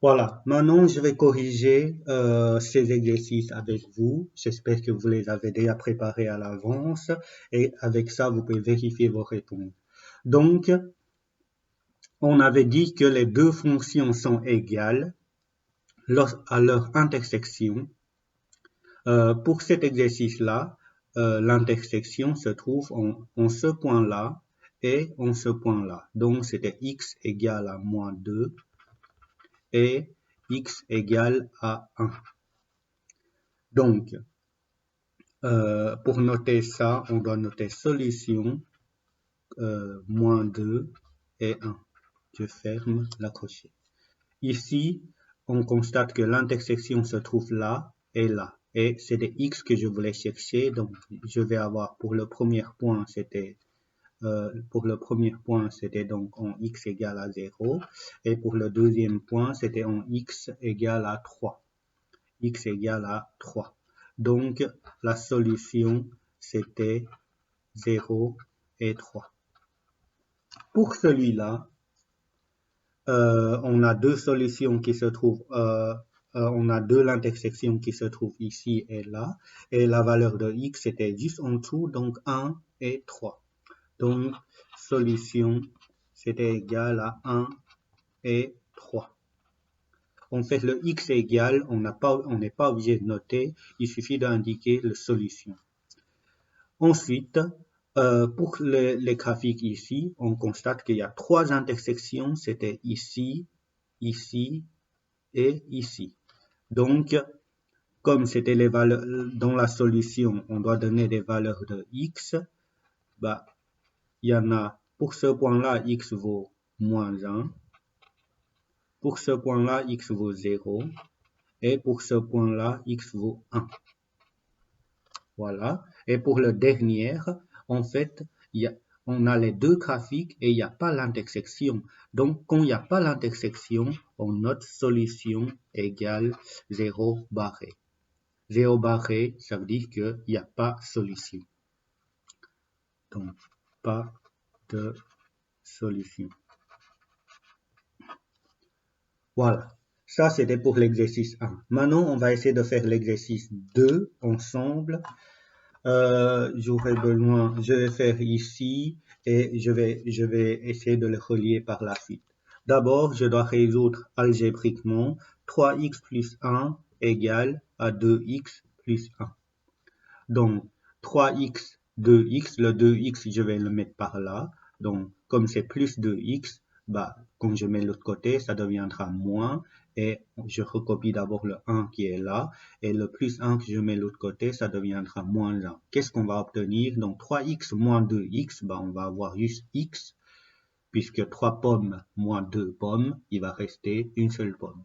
Voilà, maintenant je vais corriger ces exercices avec vous. J'espère que vous les avez déjà préparés à l'avance et avec ça, vous pouvez vérifier vos réponses. Donc, on avait dit que les deux fonctions sont égales à leur intersection. Pour cet exercice-là, l'intersection se trouve en ce point-là et en ce point-là. Donc, c'était x égale à moins 2 et x égale à 1. Donc, pour noter ça, on doit noter solution moins 2 et 1. Je ferme la crochet. Ici, on constate que l'intersection se trouve là et là. Et c'est des x que je voulais chercher. Donc, je vais avoir pour le premier point, c'était donc en x égale à 0. Et pour le deuxième point, c'était en x égale à 3. X égale à 3. Donc, la solution, c'était 0 et 3. Pour celui-là, on a deux solutions qui se trouvent, on a l'intersection qui se trouve ici et là, et la valeur de x était juste en dessous, donc 1 et 3. Donc, solution, c'était égal à 1 et 3. En fait, le x est égal, on n'est pas obligé de noter, il suffit d'indiquer la solution. Ensuite, pour les graphiques ici, on constate qu'il y a trois intersections, c'était ici, ici et ici. Donc, comme c'était les valeurs dans la solution, on doit donner des valeurs de x, bah, il y en a, pour ce point-là, x vaut moins 1, pour ce point-là, x vaut 0, et pour ce point-là, x vaut 1. Voilà. Et pour le dernier, en fait, on a les deux graphiques et il n'y a pas l'intersection. Donc, quand il n'y a pas l'intersection, on note solution égale 0 barré. 0 barré, ça veut dire qu'il n'y a pas solution. Donc, pas de solution. Voilà. Ça, c'était pour l'exercice 1. Maintenant, on va essayer de faire l'exercice 2 ensemble. Je vais faire ici et je vais essayer de le relier par la suite. D'abord, je dois résoudre algébriquement 3x plus 1 égale à 2x plus 1. Donc, 3x, 2x, le 2x, je vais le mettre par là. Donc, comme c'est plus 2x, bah, quand je mets l'autre côté, ça deviendra moins. Et je recopie d'abord le 1 qui est là. Et le plus 1 que je mets l'autre côté, ça deviendra moins 1. Qu'est-ce qu'on va obtenir? Donc, 3x moins 2x, bah, on va avoir juste x. Puisque 3 pommes moins 2 pommes, il va rester une seule pomme.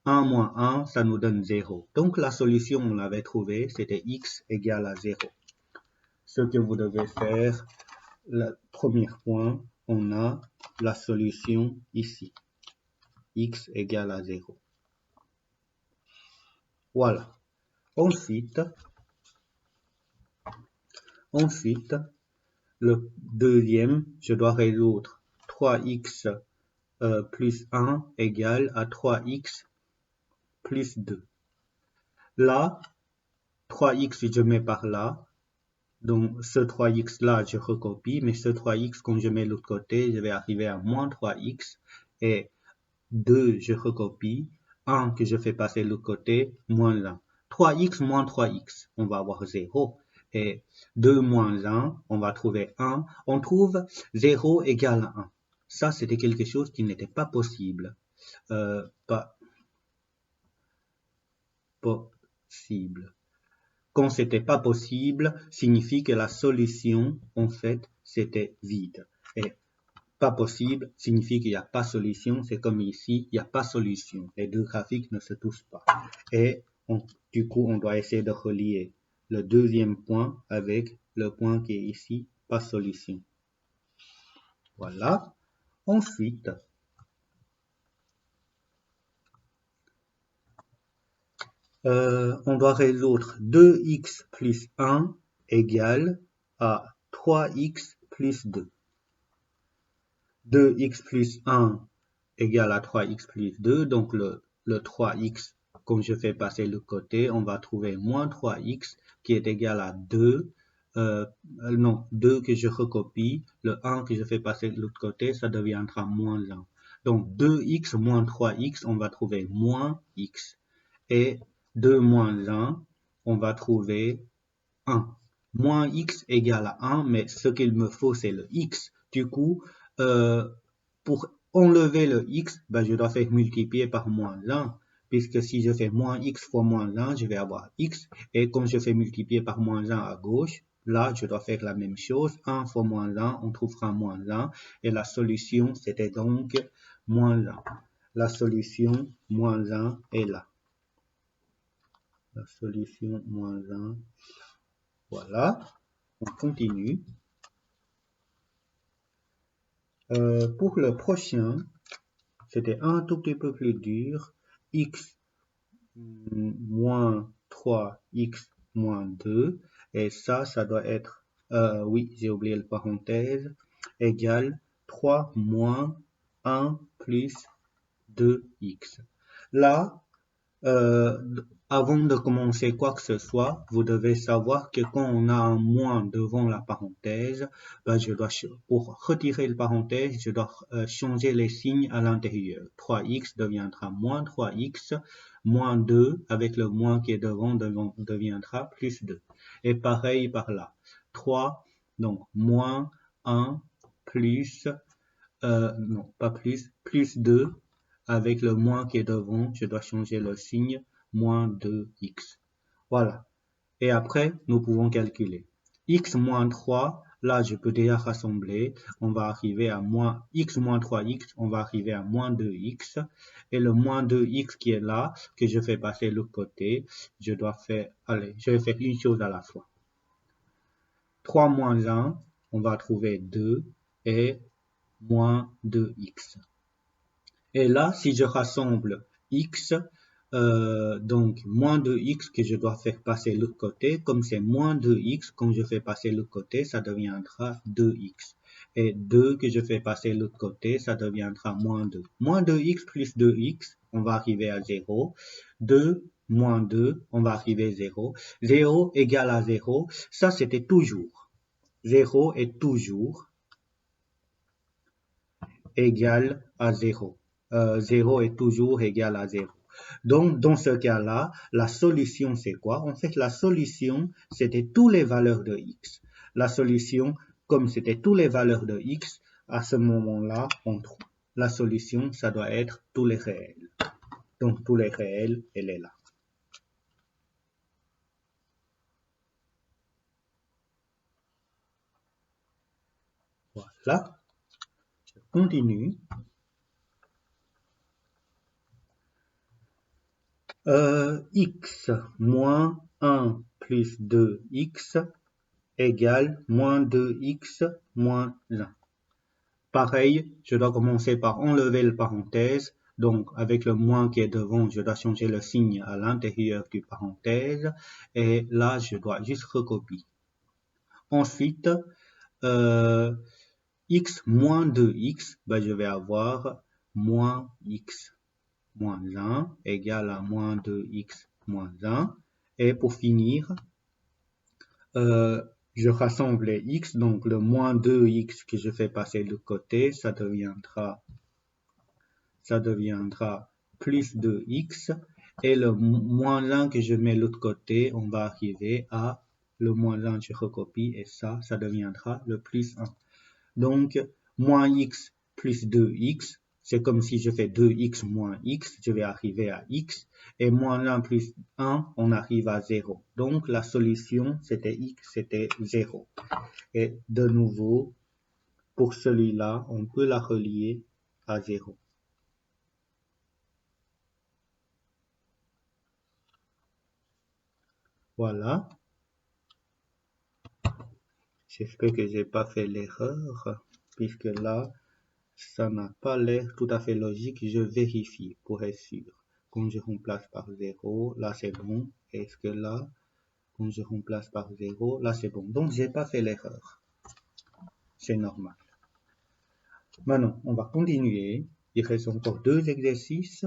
1 moins 1, ça nous donne 0. Donc, la solution, on l'avait trouvée, c'était x égale à 0. Ce que vous devez faire, le premier point, on a la solution ici. X égale à 0. Voilà. Ensuite, le deuxième, je dois résoudre 3x plus 1 égale à 3x plus 2. Là, 3x, je mets par là. Donc, ce 3x là, je recopie, mais ce 3x, quand je mets l'autre côté, je vais arriver à moins 3x. Et 2, je recopie. 1 que je fais passer l'autre côté, moins 1. 3x moins 3x, on va avoir 0. Et 2 moins 1, on va trouver 1. On trouve 0 égale à 1. Ça, c'était quelque chose qui n'était pas possible. Pas possible. Quand c'était pas possible, signifie que la solution, en fait, c'était vide. Et pas possible signifie qu'il n'y a pas solution. C'est comme ici, il n'y a pas solution. Les deux graphiques ne se touchent pas. Et du coup, on doit essayer de relier le deuxième point avec le point qui est ici, pas solution. Voilà. Ensuite, on doit résoudre 2x plus 1 égale à 3x plus 2. 2x plus 1 égale à 3x plus 2, donc le le 3x, comme je fais passer le côté, on va trouver moins 3x qui est égal à 2. Non, 2 que je recopie, le 1 que je fais passer de l'autre côté, ça deviendra moins 1. Donc 2x moins 3x, on va trouver moins x. Et 2 moins 1, on va trouver 1. Moins x égale à 1, mais ce qu'il me faut, c'est le x. Du coup, pour enlever le x, ben, je dois faire multiplier par moins 1. Puisque si je fais moins x fois moins 1, je vais avoir x. Et comme je fais multiplier par moins 1 à gauche, là, je dois faire la même chose. 1 fois moins 1, on trouvera moins 1. Et la solution, c'était donc moins 1. La solution moins 1 est là. La solution moins 1. Voilà. On continue. Pour le prochain, c'était un tout petit peu plus dur. X moins 3x moins 2. Et ça doit être, oui, j'ai oublié la parenthèse, égale 3 moins 1 plus 2x. Là, avant de commencer quoi que ce soit, vous devez savoir que quand on a un moins devant la parenthèse, ben pour retirer la parenthèse, je dois changer les signes à l'intérieur. 3x deviendra moins 3x, moins 2 avec le moins qui est devant deviendra plus 2. Et pareil par là. 3, donc moins 1 plus, non pas plus, plus 2. Avec le moins qui est devant, je dois changer le signe, moins 2x. Voilà. Et après, nous pouvons calculer. X moins 3, là, je peux déjà rassembler. On va arriver à moins x moins 3x, on va arriver à moins 2x. Et le moins 2x qui est là, que je fais passer de l'autre côté, je dois faire, allez, je vais faire une chose à la fois. 3 moins 1, on va trouver 2 et moins 2x. Et là, si je rassemble x, donc moins 2x que je dois faire passer de l'autre côté, comme c'est moins 2x, quand je fais passer de l'autre côté, ça deviendra 2x. Et 2 que je fais passer de l'autre côté, ça deviendra moins 2. Moins 2x plus 2x, on va arriver à 0. 2 moins 2, on va arriver à 0. 0 égale à 0, ça c'était toujours. 0 est toujours égal à 0. 0 est toujours égal à 0. Donc, dans ce cas-là, la solution, c'est quoi? En fait, la solution, c'était toutes les valeurs de x. La solution, comme c'était toutes les valeurs de x, à ce moment-là, on trouve. La solution, ça doit être tous les réels. Donc, tous les réels, elle est là. Voilà. Je continue. X moins 1 plus 2x égale moins 2x moins 1. Pareil, je dois commencer par enlever la parenthèse. Donc, avec le moins qui est devant, je dois changer le signe à l'intérieur du parenthèse. Et là, je dois juste recopier. Ensuite, x moins 2x, ben, je vais avoir moins x moins 1 égale à moins 2x moins 1. Et pour finir, je rassemble les x, donc le moins 2x que je fais passer de côté, ça deviendra plus 2x. Et le moins 1 que je mets de l'autre côté, on va arriver à le moins 1, je recopie, et ça deviendra le plus 1. Donc, moins x plus 2x, c'est comme si je fais 2x moins x, je vais arriver à x. Et moins 1 plus 1, on arrive à 0. Donc, la solution, c'était x, c'était 0. Et de nouveau, pour celui-là, on peut la relier à 0. Voilà. J'espère que j'ai pas fait l'erreur, puisque là, ça n'a pas l'air tout à fait logique. Je vérifie pour être sûr. Quand je remplace par 0, là c'est bon. Est-ce que là, quand je remplace par 0, là c'est bon. Donc, j'ai pas fait l'erreur. C'est normal. Maintenant, on va continuer. Il reste encore 2 exercices.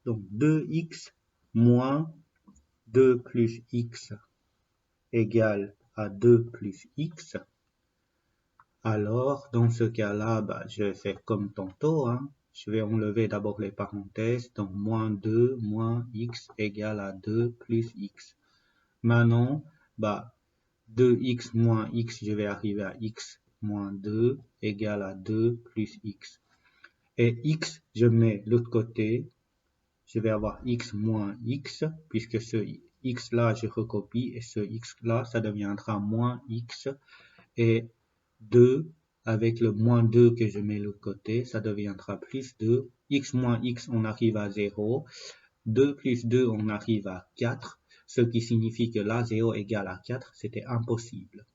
Donc 2x moins 2 plus x égale à 2 plus x. Alors, dans ce cas-là, je vais faire comme tantôt. Je vais enlever d'abord les parenthèses. Donc, moins 2 moins x égale à 2 plus x. Maintenant, 2x moins x, je vais arriver à x moins 2 égale à 2 plus x. Et x, je mets l'autre côté. Je vais avoir x moins x, puisque ce x-là, je recopie, et ce x-là, ça deviendra moins x. Et 2, avec le moins 2 que je mets de l'autre côté, ça deviendra plus 2. X moins x, on arrive à 0. 2 plus 2, on arrive à 4. Ce qui signifie que là, 0 égale à 4, c'était impossible.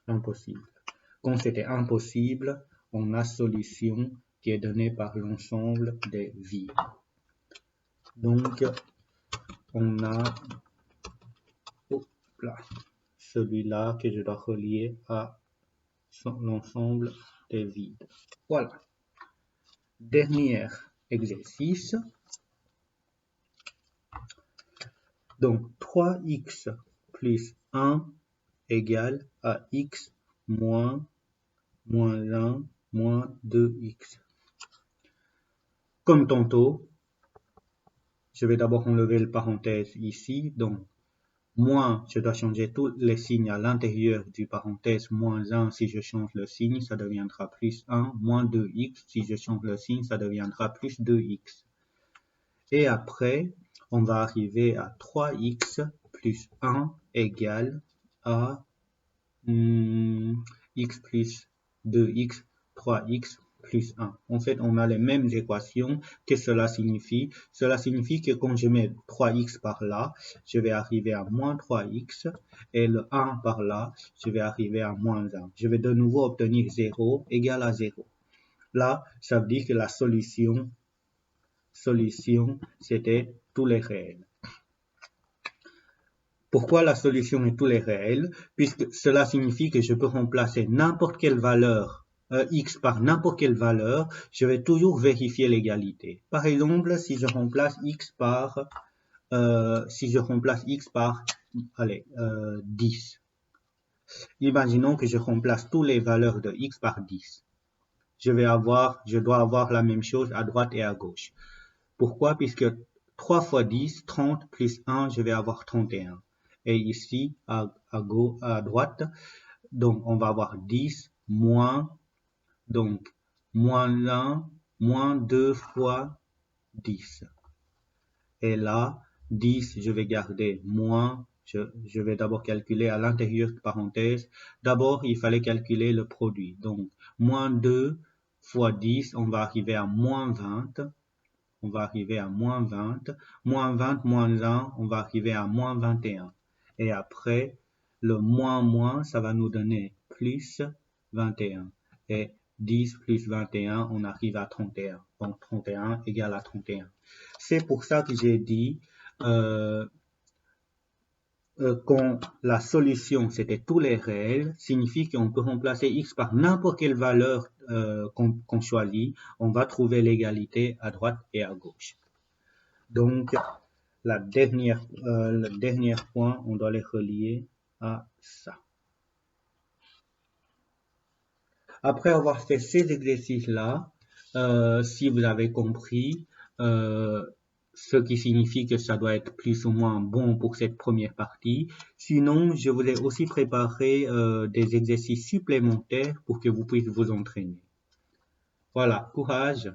Impossible. Quand c'était impossible, on a solution qui est donnée par l'ensemble des vides. Donc, on a celui-là que je dois relier à l'ensemble des vides. Voilà. Dernier exercice. Donc, 3x plus 1 égale à x moins 1 moins 2x. Comme tantôt, je vais d'abord enlever le parenthèse ici. Donc, moins, je dois changer tous les signes à l'intérieur du parenthèse. Moins 1, si je change le signe, ça deviendra plus 1. Moins 2x, si je change le signe, ça deviendra plus 2x. Et après, on va arriver à 3x plus 1 égale à x plus 2x, 3x plus 1. En fait, on a les mêmes équations. Qu'est-ce que cela signifie? Cela signifie que quand je mets 3x par là, je vais arriver à moins 3x. Et le 1 par là, je vais arriver à moins 1. Je vais de nouveau obtenir 0 égale à 0. Là, ça veut dire que la solution, c'était tous les réels. Pourquoi la solution est tous les réels? Puisque cela signifie que je peux remplacer n'importe quelle valeur x par n'importe quelle valeur, je vais toujours vérifier l'égalité. Par exemple, si je remplace x par 10. Imaginons que je remplace toutes les valeurs de x par 10. Je dois avoir la même chose à droite et à gauche. Pourquoi? Puisque 3 fois 10, 30 plus 1, je vais avoir 31. Et ici, à droite, donc on va avoir 10 moins, donc moins 1, moins 2 fois 10. Et là, 10, je vais garder moins, je vais d'abord calculer à l'intérieur de parenthèse. D'abord, il fallait calculer le produit. Donc, moins 2 fois 10, on va arriver à moins 20. On va arriver à moins 20. Moins 20, moins 1, on va arriver à moins 21. Et après, le moins, ça va nous donner plus 21. Et 10 plus 21, on arrive à 31. Donc 31 égale à 31. C'est pour ça que j'ai dit quand la solution c'était tous les réels, signifie qu'on peut remplacer x par n'importe quelle valeur qu'on choisit. On va trouver l'égalité à droite et à gauche. Donc, le dernier point, on doit les relier à ça. Après avoir fait ces exercices-là, si vous avez compris, ce qui signifie que ça doit être plus ou moins bon pour cette première partie. Sinon, je voulais aussi préparer des exercices supplémentaires pour que vous puissiez vous entraîner. Voilà, courage!